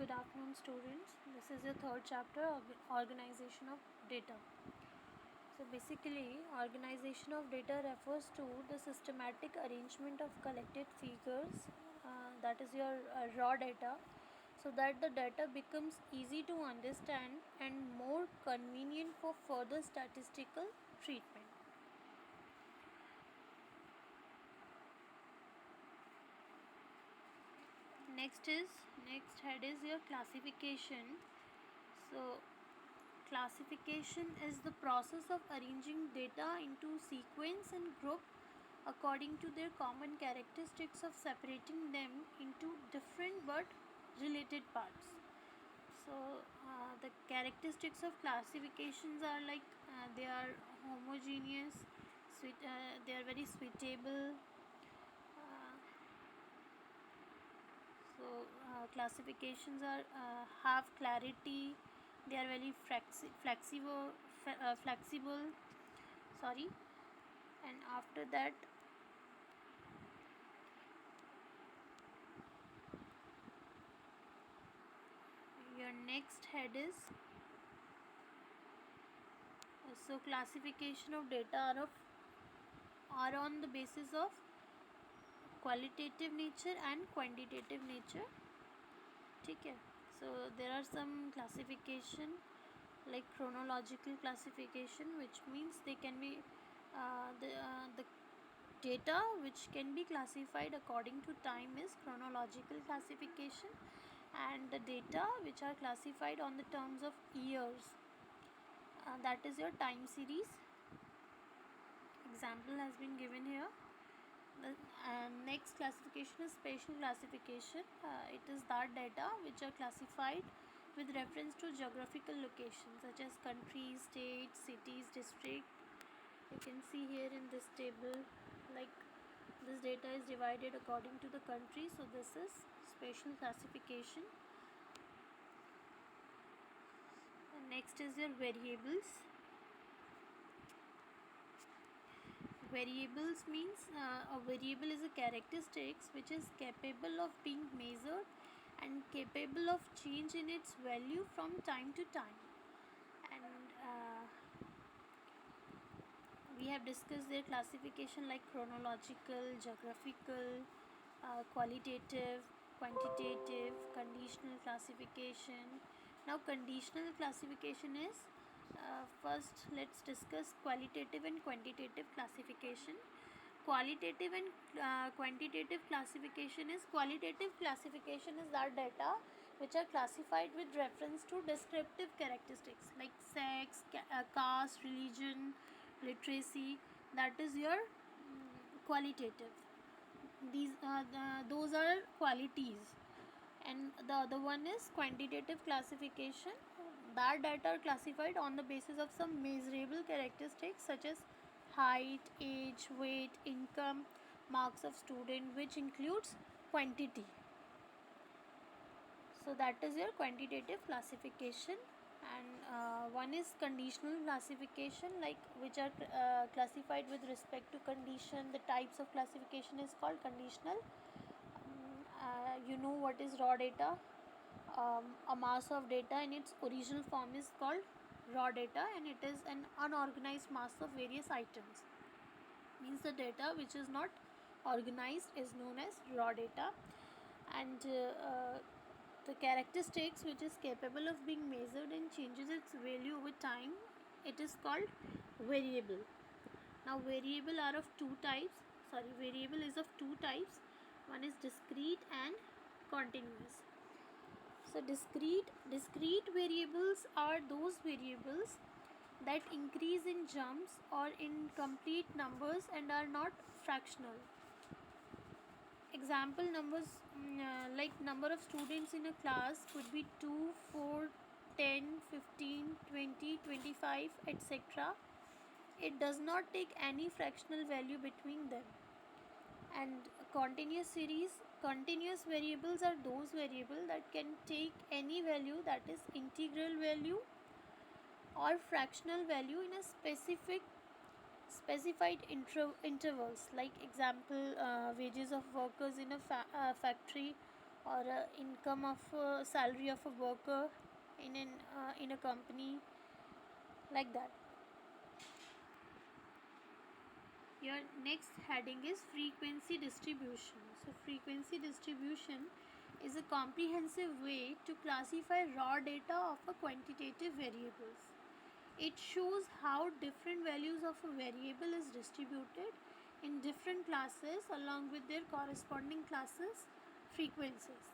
good afternoon students. This is your third chapter of organization of data. So basically organization of data refers to the systematic arrangement of collected figures, that is your raw data, so that the data becomes easy to understand and more convenient for further statistical treatment. Next head is your classification. So classification is the process of arranging data into sequence and group according to their common characteristics, of separating them into different but related parts. So the characteristics of classifications are like they are homogeneous, they are very suitable. Classifications are have clarity, they are very flexible, sorry. And after that, your next head is so classification of data are on the basis of qualitative nature and quantitative nature. ठीक है. So there are some classification like chronological classification, which means they can be the data which can be classified according to time is chronological classification, and the data which are classified on the terms of years, that is your time series. Example has been given here. The next classification is spatial classification. It is that data which are classified with reference to geographical locations such as countries, states, cities, district. You can see here in this table, like this data is divided according to the country, so this is spatial classification. And next is your variables. Variables means a variable is a characteristics which is capable of being measured and capable of change in its value from time to time. And we have discussed their classification like chronological, geographical, qualitative, quantitative, conditional classification. Now conditional classification is first let's discuss qualitative and quantitative classification. Qualitative and quantitative classification is that data which are classified with reference to descriptive characteristics like sex, caste, religion, literacy. That is your qualitative. Those are qualities. And the other one is quantitative classification. That data are classified on the basis of some measurable characteristics such as height, age, weight, income, marks of student, which includes quantity. So that is your quantitative classification. And one is conditional classification, like which are classified with respect to condition. The types of classification is called conditional. You know what is raw data? A mass of data in its original form is called raw data, and it is an unorganized mass of various items. Means the data which is not organized is known as raw data. And the characteristics which is capable of being measured and changes its value with time, it is called variable. Now variable is of two types. One is discrete and continuous. So discrete variables are those variables that increase in jumps or in complete numbers and are not fractional. Example numbers, like number of students in a class could be 2, 4, 10, 15, 20, 25, etc. It does not take any fractional value between them. And continuous variables are those variables that can take any value, that is integral value or fractional value, in a specified intervals. Like example, wages of workers in a factory or income of salary of a worker in a company, like that. Your next heading is frequency distribution. So frequency distribution is a comprehensive way to classify raw data of a quantitative variables. It shows how different values of a variable is distributed in different classes along with their corresponding classes frequencies.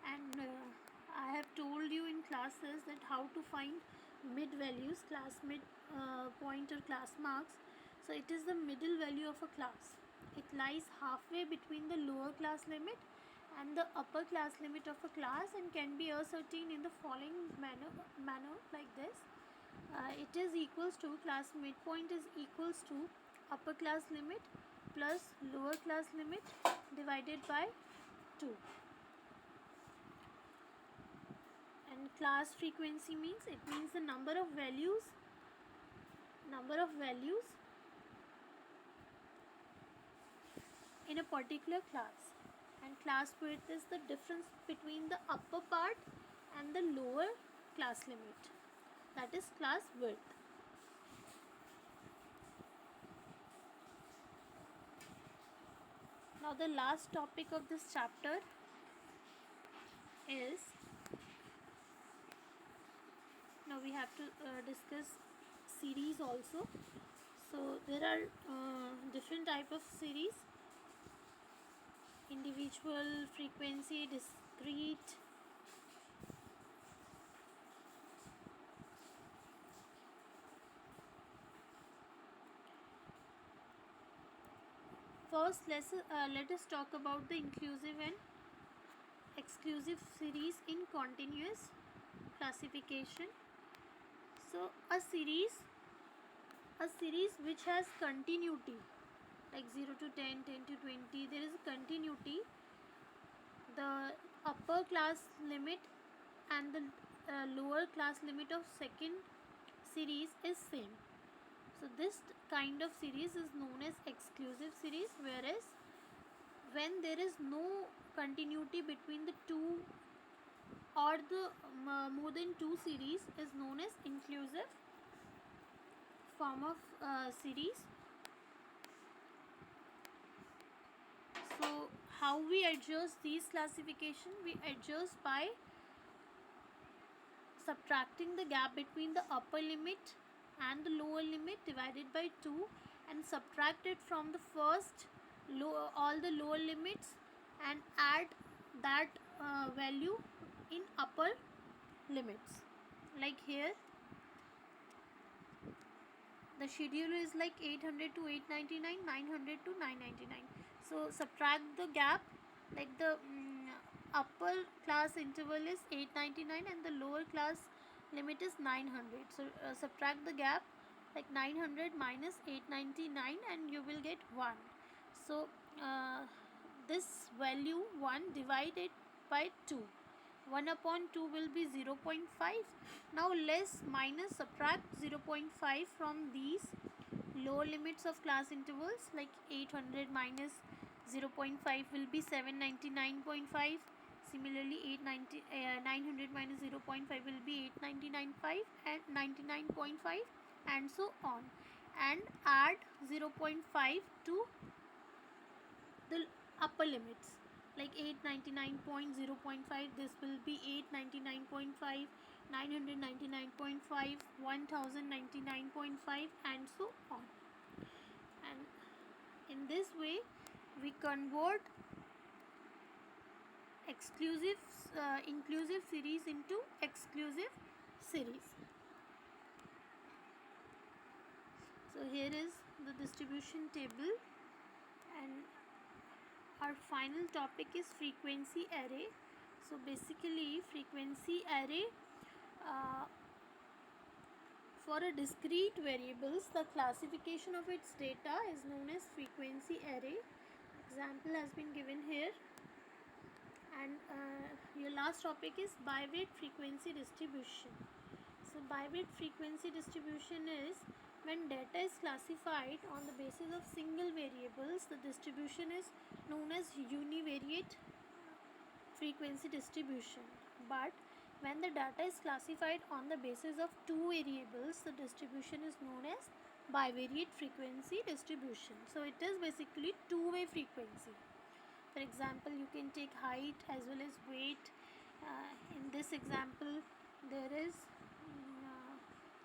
And I have told you in classes that how to find mid values, class mid point or class marks. So it is the middle value of a class. It lies halfway between the lower class limit and the upper class limit of a class and can be ascertained in the following manner like this. It is equals to, class midpoint is equals to upper class limit plus lower class limit divided by 2. And class frequency means, it means the number of values in a particular class, and class width is the difference between the upper part and the lower class limit, that is class width. Now the last topic of this chapter is, now we have to discuss series also. So there are different type of series: individual, frequency, discrete. First, let us talk about the inclusive and exclusive series in continuous classification. So a series which has continuity, like 0 to 10, 10 to 20, there is a continuity. The upper class limit and the lower class limit of second series is same. So this kind of series is known as exclusive series, whereas when there is no continuity between the two or the more than two series is known as inclusive form of series. So how we adjust these classification? We adjust by subtracting the gap between the upper limit and the lower limit divided by 2 and subtract it from the first all the lower limits and add that value in upper limits. Like here the schedule is like 800 to 899, 900 to 999. So subtract the gap, like the upper class interval is 899 and the lower class limit is 900. So subtract the gap, like 900 minus 899, and you will get 1. So this value 1 divided by 2, 1 upon 2 will be 0.5. Now less minus subtract 0.5 from these lower limits of class intervals, like 800 minus 0.5 will be 799.5. Similarly 900 minus 0.5 will be 899.5 and 99.5, and so on, and add 0.5 to the upper limits, like 899.0.5, this will be 899.5, 999.5, 1099.5, and so on. And in this way we convert inclusive series into exclusive series. So here is the distribution table, and our final topic is frequency array. So basically frequency array for a discrete variables, the classification of its data is known as frequency array. Example has been given here. And your last topic is bivariate frequency distribution. So bivariate frequency distribution is when data is classified on the basis of single variables, the distribution is known as univariate frequency distribution. But when the data is classified on the basis of two variables, the distribution is known as bivariate frequency distribution. So it is basically two-way frequency. For example, you can take height as well as weight. In this example, there is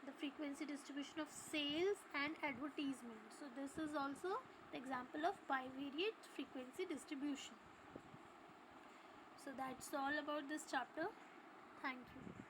the frequency distribution of sales and advertisement. So this is also the example of bivariate frequency distribution. So that's all about this chapter. Thank you.